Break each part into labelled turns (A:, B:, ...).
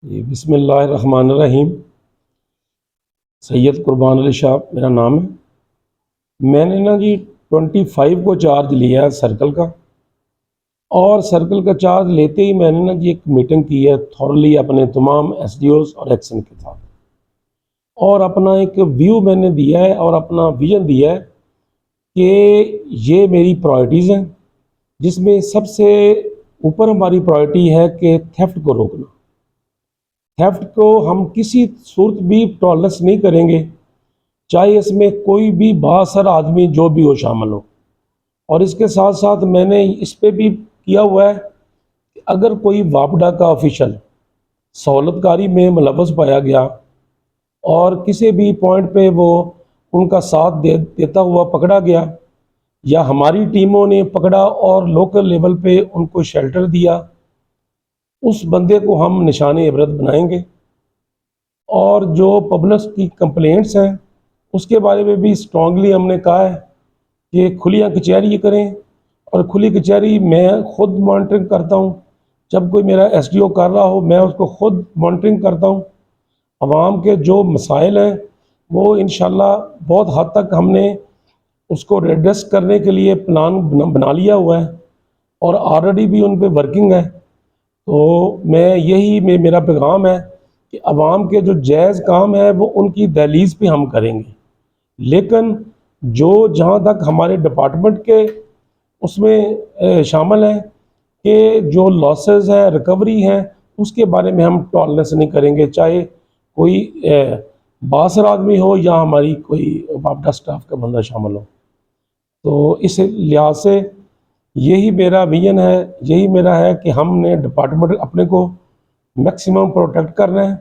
A: بسم اللہ الرحمن الرحیم۔ سید قربان علی شاہ میرا نام ہے۔ میں نے 25 کو چارج لیا ہے سرکل کا، اور سرکل کا چارج لیتے ہی میں نے ایک میٹنگ کی ہے تھورلی اپنے تمام ایس ڈی اوز اور ایکشن کے ساتھ، اور اپنا ایک ویو میں نے دیا ہے اور اپنا ویژن دیا ہے کہ یہ میری پرائرٹیز ہیں، جس میں سب سے اوپر ہماری پرائرٹی ہے کہ تھیفٹ کو روکنا۔ تھیفٹ کو ہم کسی صورت بھی ٹالرنس نہیں کریں گے، چاہے اس میں کوئی بھی بااثر آدمی جو بھی ہو شامل ہو۔ اور اس کے ساتھ ساتھ میں نے اس پہ بھی کیا ہوا ہے کہ اگر کوئی واپڈا کا آفیشل سہولت کاری میں ملوث پایا گیا اور کسی بھی پوائنٹ پہ وہ ان کا ساتھ دیتا ہوا پکڑا گیا، یا ہماری ٹیموں نے پکڑا اور لوکل لیول پہ ان کو شیلٹر دیا، اس بندے کو ہم نشان عبرت بنائیں گے۔ اور جو پبلک کی کمپلینٹس ہیں اس کے بارے میں بھی اسٹرانگلی ہم نے کہا ہے کہ کھلیاں کچہری کریں، اور کھلی کچہری میں خود مانیٹرنگ کرتا ہوں۔ جب کوئی میرا ایس ڈی او کر رہا ہو میں اس کو خود مانیٹرنگ کرتا ہوں۔ عوام کے جو مسائل ہیں وہ انشاءاللہ بہت حد تک ہم نے اس کو ریڈریس کرنے کے لیے پلان بنا لیا ہوا ہے، اور آلریڈی بھی ان پہ ورکنگ ہے۔ تو یہی میرا پیغام ہے کہ عوام کے جو جائز کام ہے وہ ان کی دہلیز پہ ہم کریں گے، لیکن جو جہاں تک ہمارے ڈپارٹمنٹ کے اس میں شامل ہیں کہ جو لاسز ہیں ریکوری ہیں اس کے بارے میں ہم ٹالرنس نہیں کریں گے، چاہے کوئی بااثر آدمی ہو یا ہماری کوئی واپڈا سٹاف کا بندہ شامل ہو۔ تو اس لحاظ سے یہی میرا ویژن ہے، یہی میرا ہے کہ ہم نے ڈپارٹمنٹ اپنے کو میکسیمم پروٹیکٹ کرنا ہے،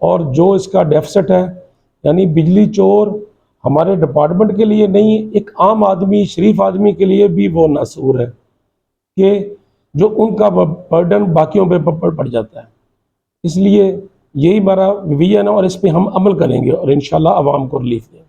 A: اور جو اس کا ڈیفسٹ ہے یعنی بجلی چور ہمارے ڈپارٹمنٹ کے لیے نہیں، ایک عام آدمی شریف آدمی کے لیے بھی وہ ناسور ہے کہ جو ان کا برڈن باقیوں پہ پڑ جاتا ہے۔ اس لیے یہی ہمارا ویژن ہے، اور اس پہ ہم عمل کریں گے اور انشاءاللہ عوام کو ریلیف دیں گے۔